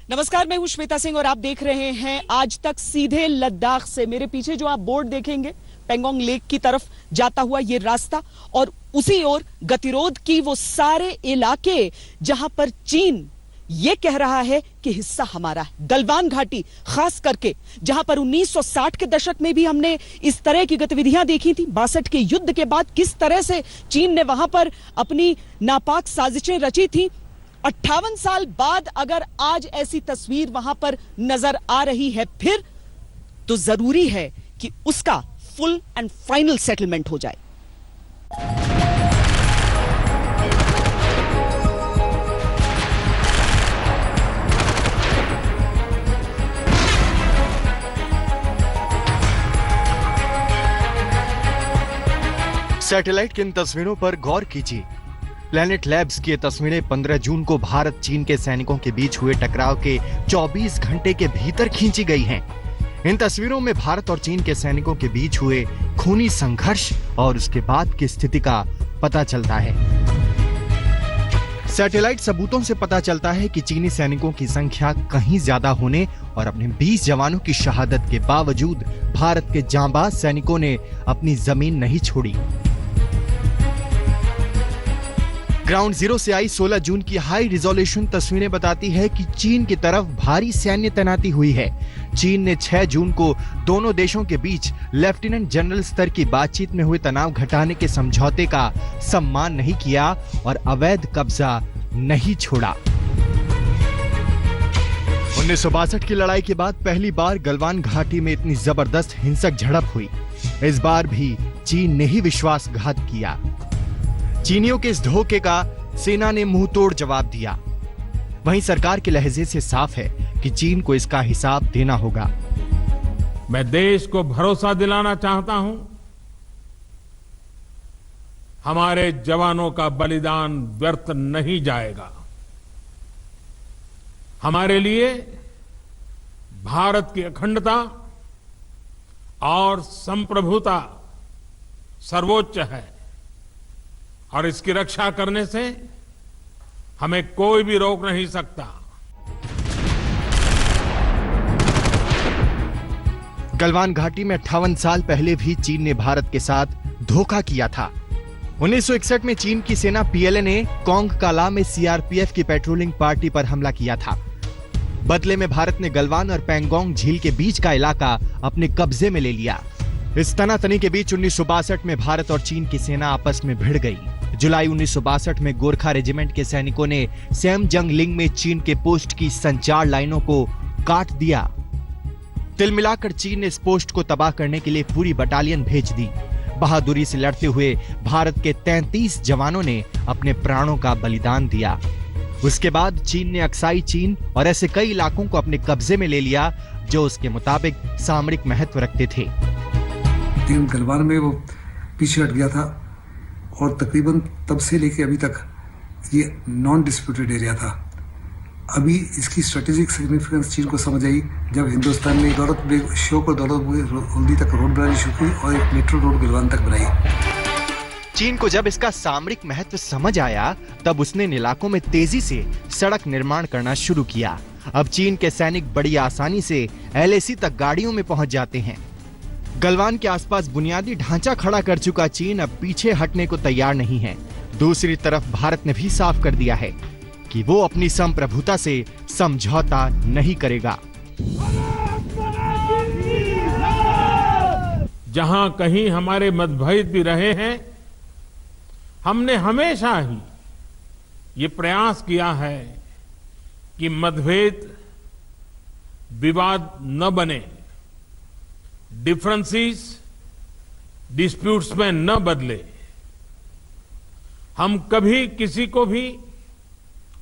नमस्कार, मैं हूं श्वेता सिंह और आप देख रहे हैं आज तक सीधे लद्दाख से। मेरे पीछे जो आप बोर्ड देखेंगे, पेंगोंग लेक की तरफ जाता हुआ ये रास्ता और उसी ओर गतिरोध की वो सारे इलाके जहां पर चीन ये कह रहा है कि हिस्सा हमारा है। गलवान घाटी खास करके, जहां पर 1960 के दशक में भी हमने इस तरह की गतिविधियां देखी थी। 62 के युद्ध के बाद किस तरह से चीन ने वहां पर अपनी नापाक साजिशें रची थी। 58 साल बाद अगर आज ऐसी तस्वीर वहां पर नजर आ रही है फिर, तो जरूरी है कि उसका फुल एंड फाइनल सेटलमेंट हो जाए। सैटेलाइट की इन तस्वीरों पर गौर कीजिए। प्लैनेट लैब्स की ये तस्वीरें 15 जून को भारत चीन के सैनिकों के बीच हुए टकराव के 24 घंटे के भीतर खींची गई हैं। इन तस्वीरों में भारत और चीन के सैनिकों के बीच हुए खूनी संघर्ष और उसके बाद की स्थिति का पता चलता है। सैटेलाइट सबूतों से पता चलता है कि चीनी सैनिकों की संख्या कहीं ज्यादा होने और अपने 20 जवानों की शहादत के बावजूद भारत के जांबाज सैनिकों ने अपनी जमीन नहीं छोड़ी। ग्राउंड जीरो से आई 16 जून की हाई रिजोल्यूशन तस्वीरें बताती है कि चीन की तरफ भारी सैन्य तैनाती हुई है। चीन ने 6 जून को दोनों देशों के बीच लेफ्टिनेंट जनरल स्तर की बातचीत में हुए तनाव घटाने के समझौते का सम्मान नहीं किया और अवैध कब्जा नहीं छोड़ा। 1962 की लड़ाई के बाद पहली बार गलवान घाटी में इतनी जबरदस्त हिंसक झड़प हुई। इस बार भी चीन ने ही विश्वासघात किया। चीनियों के इस धोखे का सेना ने मुंह तोड़ जवाब दिया। वहीं सरकार के लहजे से साफ है कि चीन को इसका हिसाब देना होगा। मैं देश को भरोसा दिलाना चाहता हूं, हमारे जवानों का बलिदान व्यर्थ नहीं जाएगा। हमारे लिए भारत की अखंडता और संप्रभुता सर्वोच्च है और इसकी रक्षा करने से हमें कोई भी रोक नहीं सकता। गलवान घाटी में 58 साल पहले भी चीन ने भारत के साथ धोखा किया था। 1961 में चीन की सेना पीएलए ने कोंग काला में सीआरपीएफ की पेट्रोलिंग पार्टी पर हमला किया था। बदले में भारत ने गलवान और पेंगोंग झील के बीच का इलाका अपने कब्जे में ले लिया। इस तनातनी के बीच 1962 में भारत और चीन की सेना आपस में भिड़ गई। जुलाई 1962 में गोरखा रेजिमेंट के सैनिकों ने सेमजंगलिंग में चीन के पोस्ट की संचार लाइनों को काट दिया। तिल मिलाकर चीन ने इस पोस्ट को तबाह करने के लिए पूरी बटालियन भेज दी। बहादुरी से लड़ते हुए भारत के 33 जवानों ने अपने प्राणों का बलिदान दिया। उसके बाद चीन ने अक्साई चीन और ऐसे कई इलाकों को अपने कब्जे में ले लिया जो उसके मुताबिक सामरिक महत्व रखते थे। गलवान में वो पीछे हट गया था और तकरीबन तब से लेके अभी तक ये नॉन डिस्प्यूटेड एरिया था। अभी इसकी स्ट्रेटेजिक सिग्निफिकेंस चीन को समझ आई जब हिंदुस्तान ने दौलत बेग शोक और दौलत हल्दी तक रोड बनानी शुरू की और एक मेट्रो रोड गलवान तक बनाई। चीन को जब इसका सामरिक महत्व समझ आया तब उसने इन इलाकों में तेजी से सड़क निर्माण करना शुरू किया। अब चीन के सैनिक बड़ी आसानी से LAC तक गाड़ियों में पहुंच जाते हैं। गलवान के आसपास बुनियादी ढांचा खड़ा कर चुका चीन अब पीछे हटने को तैयार नहीं है। दूसरी तरफ भारत ने भी साफ कर दिया है कि वो अपनी संप्रभुता से समझौता नहीं करेगा। जहां कहीं हमारे मतभेद भी रहे हैं, हमने हमेशा ही ये प्रयास किया है कि मतभेद विवाद न बने, डिफरेंसेस डिस्प्यूट्स में न बदले। हम कभी किसी को भी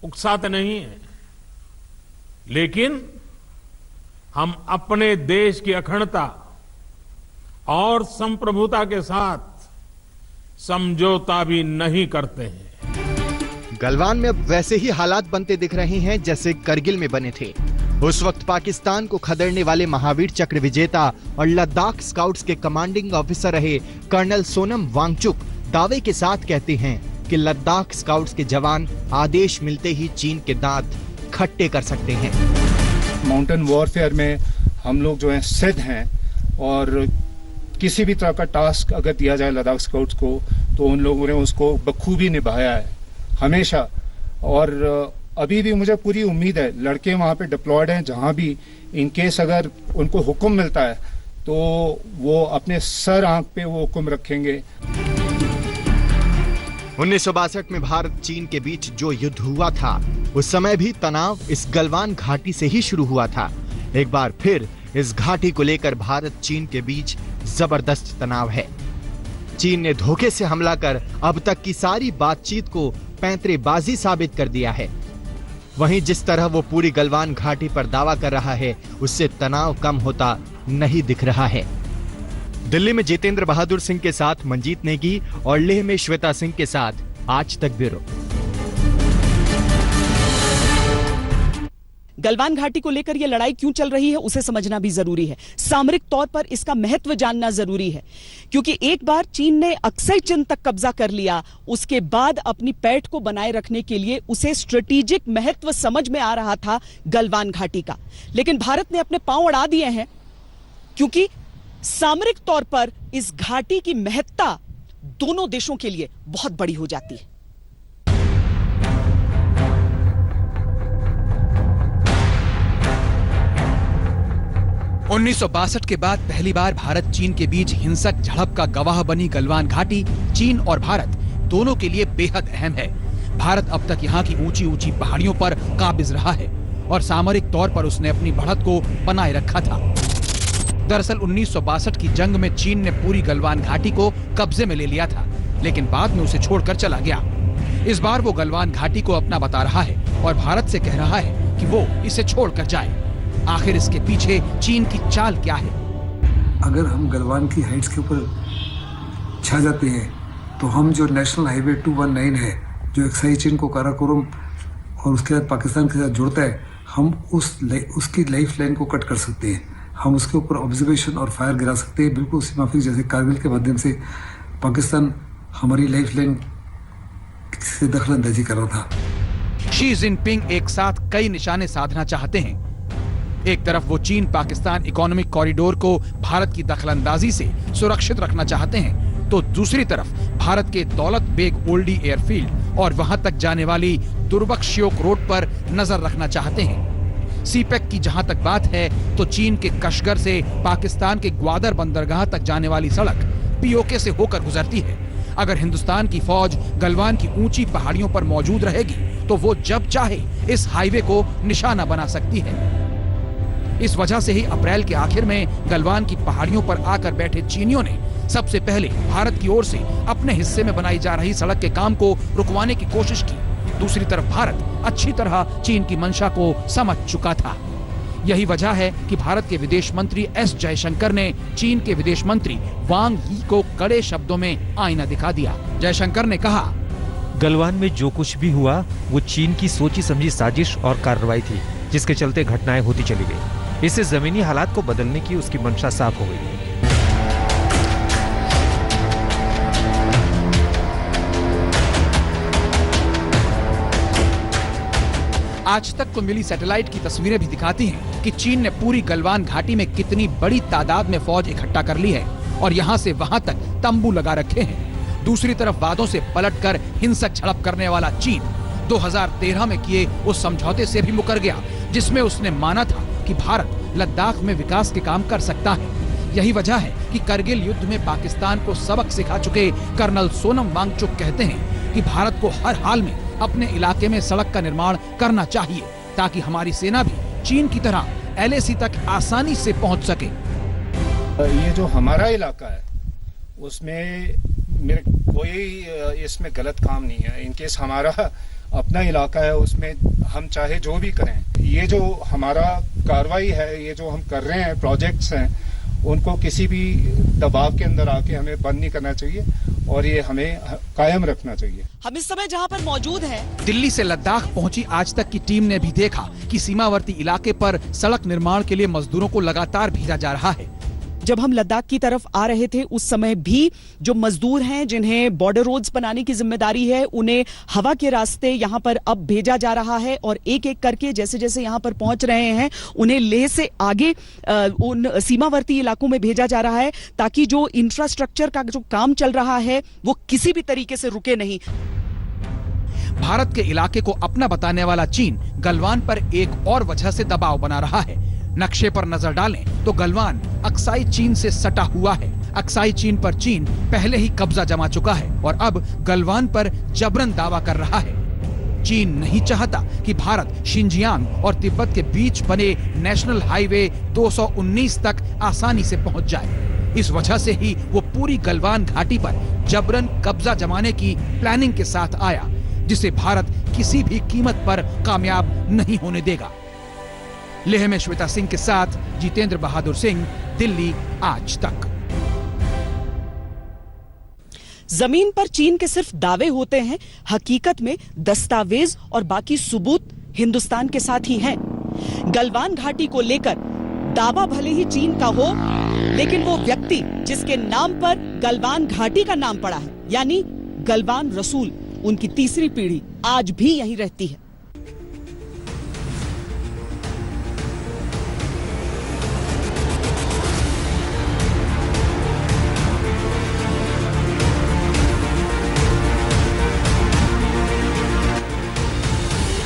उकसाते नहीं हैं, लेकिन हम अपने देश की अखंडता और संप्रभुता के साथ समझौता भी नहीं करते हैं। गलवान में अब वैसे ही हालात बनते दिख रहे हैं जैसे करगिल में बने थे। उस वक्त पाकिस्तान को खदेड़ने वाले महावीर चक्र विजेता और लद्दाख स्काउट्स के कमांडिंग ऑफिसर रहे कर्नल सोनम वांगचुक दावे के साथ कहते हैं कि लद्दाख स्काउट्स के जवान आदेश मिलते ही चीन के दांत खट्टे कर सकते हैं। माउंटेन वॉरफेयर में हम लोग जो हैं सिद्ध हैं, और किसी भी तरह का टास्क अगर दिया जाए लद्दाख स्काउट्स को तो उन लोगों ने उसको बखूबी निभाया है हमेशा। और अभी भी मुझे पूरी उम्मीद है, लड़के वहाँ पे डिप्लॉयड हैं, जहाँ भी इन केस अगर उनको हुक्म मिलता है तो वो अपने सर आंख पे वो हुक्म रखेंगे। 1962 में भारत चीन के बीच जो युद्ध हुआ था, उस समय भी तनाव इस गलवान घाटी से ही शुरू हुआ था। एक बार फिर इस घाटी को लेकर भारत चीन के बीच जबरदस्त तनाव है। चीन ने धोखे से हमला कर अब तक की सारी बातचीत को पैंतरेबाजी साबित कर दिया है। वहीं जिस तरह वो पूरी गलवान घाटी पर दावा कर रहा है, उससे तनाव कम होता नहीं दिख रहा है। दिल्ली में जितेंद्र बहादुर सिंह के साथ मंजीत नेगी और लेह में श्वेता सिंह के साथ आज तक ब्यूरो। गलवान घाटी को लेकर यह लड़ाई क्यों चल रही है उसे समझना भी जरूरी है। सामरिक तौर पर इसका महत्व जानना जरूरी है, क्योंकि एक बार चीन ने अक्सई चिन तक कब्जा कर लिया, उसके बाद अपनी पैठ को बनाए रखने के लिए उसे स्ट्रेटेजिक महत्व समझ में आ रहा था गलवान घाटी का। लेकिन भारत ने अपने पांव अड़ा दिए हैं, क्योंकि सामरिक तौर पर इस घाटी की महत्ता दोनों देशों के लिए बहुत बड़ी हो जाती है। उन्नीस के बाद पहली बार भारत चीन के बीच हिंसक झड़प का गवाह बनी गलवान घाटी चीन और भारत दोनों के लिए बेहद अहम है। भारत अब तक यहाँ की ऊंची ऊंची पहाड़ियों पर काबिज रहा है और सामरिक तौर पर उसने अपनी बढ़त को बनाए रखा था। दरअसल 1962 की जंग में चीन ने पूरी गलवान घाटी को कब्जे में ले लिया था, लेकिन बाद में उसे छोड़कर चला गया। इस बार वो गलवान घाटी को अपना बता रहा है और भारत से कह रहा है कि वो इसे छोड़कर जाए। आखिर इसके पीछे चीन की चाल क्या है? अगर हम गलवान की हाइट्स के ऊपर छा जाते हैं तो हम जो नेशनल हाईवे 219 है, जो अक्साई चिन को काराकोरम और उसके बाद पाकिस्तान के साथ जोड़ता है, हम उसकी लाइफ लाइन को कट कर सकते हैं। हम उसके ऊपर ऑब्जर्वेशन और फायर गिरा सकते हैं, बिल्कुल उसी माफिक जैसे कारगिल के माध्यम से पाकिस्तान हमारी लाइफ लाइन से दखलंदाजी कर रहा था। शी जिनपिंग एक साथ कई निशाने साधना चाहते हैं। एक तरफ वो चीन पाकिस्तान इकोनॉमिक कॉरिडोर को भारत की दखलंदाजी से सुरक्षित रखना चाहते हैं, तो दूसरी तरफ भारत के दौलत बेग ओल्डी एयरफील्ड और वहां तक जाने वाली दुर्बख्शियोक रोड पर नजर रखना चाहते हैं। सीपेक की जहां तक बात है तो चीन के कशगर से पाकिस्तान के ग्वादर बंदरगाह तक जाने वाली सड़क पीओके से होकर गुजरती है। अगर हिंदुस्तान की फौज गलवान की ऊंची पहाड़ियों पर मौजूद रहेगी तो वो जब चाहे इस हाईवे को निशाना बना सकती है। इस वजह से ही अप्रैल के आखिर में गलवान की पहाड़ियों पर आकर बैठे चीनियों ने सबसे पहले भारत की ओर से अपने हिस्से में बनाई जा रही सड़क के काम को रुकवाने की कोशिश की। दूसरी तरफ भारत अच्छी तरह चीन की मंशा को समझ चुका था। यही वजह है कि भारत के विदेश मंत्री एस जयशंकर ने चीन के विदेश मंत्री वांग यी को कड़े शब्दों में आईना दिखा दिया। जयशंकर ने कहा, गलवान में जो कुछ भी हुआ वो चीन की सोची समझी साजिश और कार्रवाई थी, जिसके चलते घटनाएं होती चली गई। इससे जमीनी हालात को बदलने की उसकी मंशा साफ हो गई। आज तक को मिली सैटेलाइट की तस्वीरें भी दिखाती हैं कि चीन ने पूरी गलवान घाटी में कितनी बड़ी तादाद में फौज इकट्ठा कर ली है और यहाँ से वहाँ तक तंबू लगा रखे हैं। दूसरी तरफ वादों से पलटकर हिंसक झड़प करने वाला चीन 2013 में किए उस समझौते से भी मुकर गया, जिसमें उसने माना था कि भारत लद्दाख में विकास के काम कर सकता है। यही वजह है कि करगिल युद्ध में पाकिस्तान को सबक सिखा चुके कर्नल सोनम वांगचुक कहते हैं कि भारत को हर हाल में अपने इलाके में सड़क का निर्माण करना चाहिए, ताकि हमारी सेना भी चीन की तरह LAC तक आसानी से पहुंच सके। ये जो हमारा इलाका है उसमें मेरे कोई इसमें गलत काम नहीं है। इनकेस हमारा अपना इलाका है, उसमें हम चाहे जो भी करें, ये जो हमारा कार्रवाई है, ये जो हम कर रहे हैं प्रोजेक्ट्स हैं, उनको किसी भी दबाव के अंदर आके हमें बंद नहीं करना चाहिए और ये हमें कायम रखना चाहिए। हम इस समय जहां पर मौजूद हैं, दिल्ली से लद्दाख पहुंची आज तक की टीम ने भी देखा कि सीमावर्ती इलाके पर सड़क निर्माण के लिए मजदूरों को लगातार भेजा जा रहा है। जब हम लद्दाख की तरफ आ रहे थे उस समय भी जो मजदूर हैं जिन्हें बॉर्डर रोड्स बनाने की जिम्मेदारी है, उन्हें हवा के रास्ते यहां पर अब भेजा जा रहा है और एक एक करके जैसे जैसे यहां पर पहुंच रहे हैं उन्हें लेह से आगे उन सीमावर्ती इलाकों में भेजा जा रहा है ताकि जो इंफ्रास्ट्रक्चर का जो काम चल रहा है वो किसी भी तरीके से रुके नहीं। भारत के इलाके को अपना बताने वाला चीन गलवान पर एक और वजह से दबाव बना रहा है। नक्शे पर नजर डालें तो गलवान अक्साई चीन से सटा हुआ है। अक्साई चीन पर चीन पहले ही कब्जा जमा चुका है और अब गलवान पर जबरन दावा कर रहा है। चीन नहीं चाहता कि भारत शिनजियांग और तिब्बत के बीच बने नेशनल हाईवे 219 तक आसानी से पहुंच जाए। इस वजह से ही वो पूरी गलवान घाटी पर जबरन कब्जा जमाने की प्लानिंग के साथ आया, जिसे भारत किसी भी कीमत पर कामयाब नहीं होने देगा। लेह में श्वेता सिंह के साथ जितेंद्र बहादुर सिंह, दिल्ली आज तक। जमीन पर चीन के सिर्फ दावे होते हैं, हकीकत में दस्तावेज और बाकी सबूत हिंदुस्तान के साथ ही हैं। गलवान घाटी को लेकर दावा भले ही चीन का हो, लेकिन वो व्यक्ति जिसके नाम पर गलवान घाटी का नाम पड़ा है, यानी गलवान रसूल, उनकी तीसरी पीढ़ी आज भी यहीं रहती है।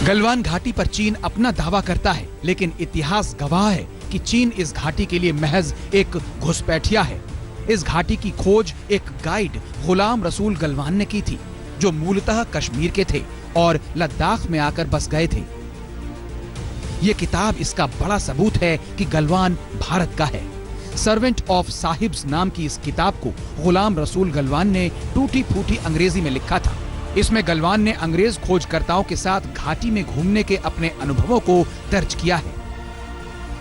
गलवान घाटी पर चीन अपना दावा करता है, लेकिन इतिहास गवाह है कि चीन इस घाटी के लिए महज एक घुसपैठिया है। इस घाटी की खोज एक गाइड गुलाम रसूल गलवान ने की थी, जो मूलतः कश्मीर के थे और लद्दाख में आकर बस गए थे। यह किताब इसका बड़ा सबूत है कि गलवान भारत का है। सर्वेंट ऑफ साहिब्स नाम की इस किताब को गुलाम रसूल गलवान ने टूटी फूटी अंग्रेजी में लिखा था। इसमें गलवान ने अंग्रेज खोजकर्ताओं के साथ घाटी में घूमने के अपने अनुभवों को दर्ज किया है।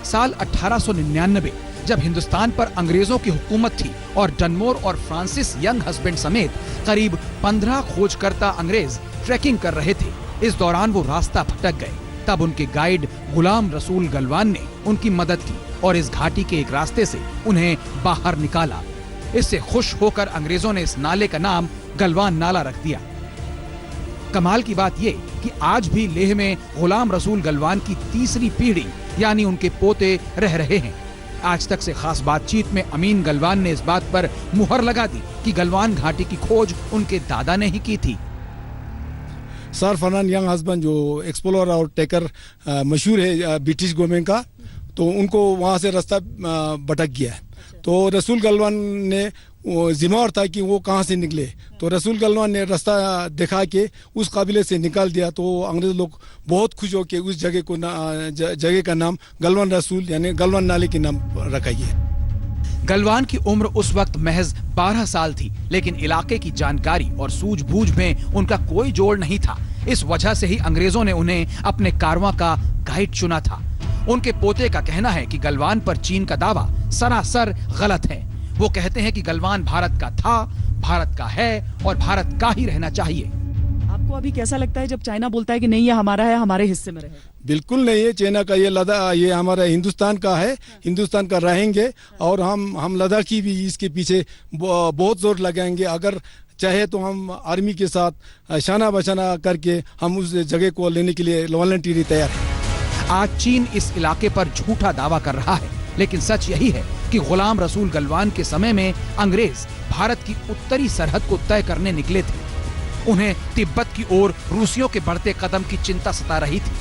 साल 1899 जब हिंदुस्तान पर अंग्रेजों की हुकूमत थी और डनमोर और फ्रांसिस यंग हस्बैंड समेत करीब 15 खोजकर्ता अंग्रेज ट्रैकिंग कर रहे थे। इस दौरान वो रास्ता भटक गए। तब उनके गाइड गुलाम रसूल गलवान ने उनकी मदद की और इस घाटी के एक रास्ते से उन्हें बाहर निकाला। इससे खुश होकर अंग्रेजों ने इस नाले का नाम गलवान नाला रख दिया। कमाल की बात ये कि आज भी लेह में गुलाम रसूल गलवान की तीसरी पीढ़ी यानी उनके पोते रह रहे हैं। आज तक से खास बातचीत में अमीन गलवान ने इस बात पर मुहर लगा दी कि गलवान घाटी की खोज उनके दादा ने ही की थी। सर फर्नांड यंग हस्बैंड जो एक्सप्लोरर और टेकर मशहूर है ब्रिटिश गवर्नमेंट का, तो उनको वहाँ से रास्ता भटक गया है। तो रसूल गलवान ने जिम्मेवार था कि वो कहाँ से निकले, तो रसूल गलवान ने रास्ता दिखा के उस काबिले से निकाल दिया। तो अंग्रेज लोग बहुत खुश हो के उस जगह का नाम गलवान रसूल यानी गलवान नाले के नाम रखा गया। गलवान की उम्र उस वक्त महज 12 साल थी, लेकिन इलाके की जानकारी और सूझबूझ में उनका कोई जोड़ नहीं था। इस वजह से ही अंग्रेजों ने उन्हें अपने कारवां का गाइड चुना था। उनके पोते का कहना है कि गलवान पर चीन का दावा सरासर गलत है। वो कहते हैं कि गलवान भारत का था, भारत का है और भारत का ही रहना चाहिए। आपको अभी कैसा लगता है जब चाइना बोलता है कि नहीं ये हमारा है, हमारे हिस्से में रहेगा? बिल्कुल नहीं है, चाइना का ये हमारा हिंदुस्तान का है, हिंदुस्तान का रहेंगे और हम लद्दाखी भी इसके पीछे बहुत जोर लगाएंगे। अगर चाहे तो हम आर्मी के साथ शाना बशाना करके हम उस जगह को लेने के लिए वॉलंटियरली तैयार हैं। आज चीन इस इलाके पर झूठा दावा कर रहा है, लेकिन सच यही है कि गुलाम रसूल गलवान के समय में अंग्रेज भारत की उत्तरी सरहद को तय करने निकले थे। उन्हें तिब्बत की ओर रूसियों के बढ़ते कदम की चिंता सता रही थी।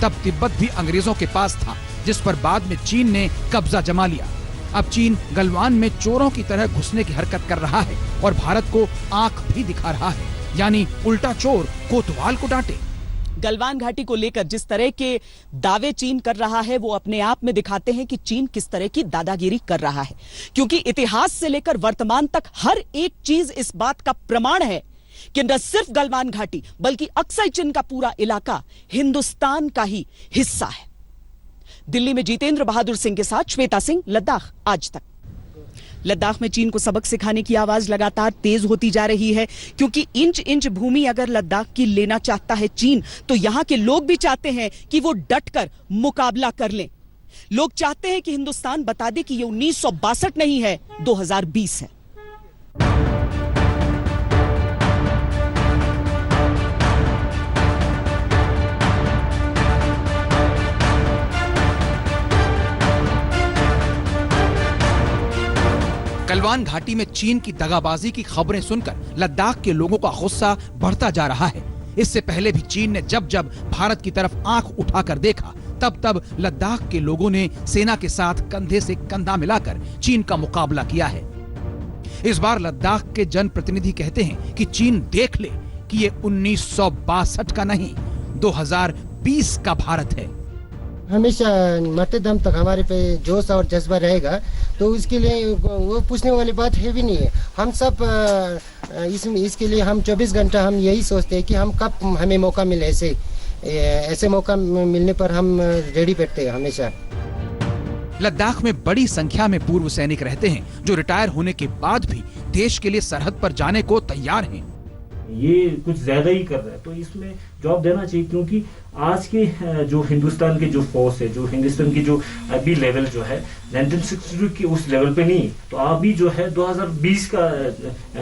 तब तिब्बत भी अंग्रेजों के पास था, जिस पर बाद में चीन ने कब्जा जमा लिया। अब चीन गलवान में चोरों की तरह घुसने की हरकत कर रहा है और भारत को आंख भी दिखा रहा है, यानी उल्टा चोर कोतवाल को डांटे। गलवान घाटी को लेकर जिस तरह के दावे चीन कर रहा है वो अपने आप में दिखाते हैं कि चीन किस तरह की दादागिरी कर रहा है, क्योंकि इतिहास से लेकर वर्तमान तक हर एक चीज इस बात का प्रमाण है कि न सिर्फ गलवान घाटी बल्कि अक्साई चिन का पूरा इलाका हिंदुस्तान का ही हिस्सा है। दिल्ली में जितेंद्र बहादुर सिंह के साथ श्वेता सिंह, लद्दाख आज तक। लद्दाख में चीन को सबक सिखाने की आवाज लगातार तेज होती जा रही है, क्योंकि इंच इंच भूमि अगर लद्दाख की लेना चाहता है चीन, तो यहां के लोग भी चाहते हैं कि वो डटकर मुकाबला कर लें। लोग चाहते हैं कि हिंदुस्तान बता दे कि ये 1962 नहीं है, 2020 है। गलवान घाटी में चीन की दगाबाजी की खबरें सुनकर लद्दाख के लोगों का गुस्सा बढ़ता जा रहा है। इससे पहले भी चीन ने जब जब भारत की तरफ आंख उठाकर देखा, तब तब लद्दाख के लोगों ने सेना के साथ कंधे से कंधा मिलाकर चीन का मुकाबला किया है। इस बार लद्दाख के जनप्रतिनिधि कहते हैं कि चीन देख ले कि ये 1962 का नहीं, 2020 का भारत है। हमेशा मरते दम तक हमारे पे जोश और जज्बा रहेगा, तो उसके लिए वो पूछने वाली बात है भी नहीं है। हम सब इसके लिए हम 24 घंटा हम यही सोचते हैं कि हम कब हमें मौका मिले, ऐसे मौका मिलने पर हम रेडी बैठते हैं हमेशा। लद्दाख में बड़ी संख्या में पूर्व सैनिक रहते हैं जो रिटायर होने के बाद भी देश के लिए सरहद पर जाने को तैयार हैं। ये कुछ ज्यादा ही कर रहा है, तो इसमें जॉब देना चाहिए, क्योंकि आज के जो हिंदुस्तान के जो फोर्स है, जो हिंदुस्तान की जो अभी लेवल जो है 1962 की उस लेवल पे नहीं, तो अभी जो है 2020 का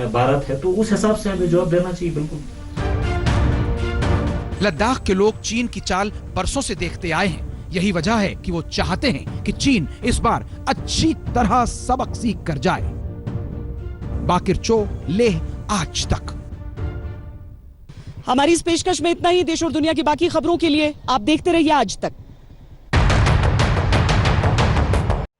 भारत है, तो उस हिसाब से हमें जॉब देना चाहिए। बिल्कुल। लद्दाख के लोग चीन की चाल बरसों से देखते आए हैं। यही वजह है कि वो चाहते हैं कि चीन इस बार अच्छी तरह सबक सीख कर जाए। बाकिर चो, लेह, आज तक। हमारी इस पेशकश में इतना ही। देश और दुनिया की बाकी खबरों के लिए आप देखते रहिए आज तक।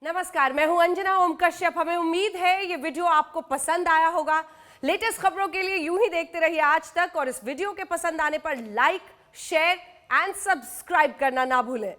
नमस्कार, मैं हूं अंजना ओम कश्यप। हमें उम्मीद है ये वीडियो आपको पसंद आया होगा। लेटेस्ट खबरों के लिए यूं ही देखते रहिए आज तक, और इस वीडियो के पसंद आने पर लाइक, शेयर एंड सब्सक्राइब करना ना भूलें।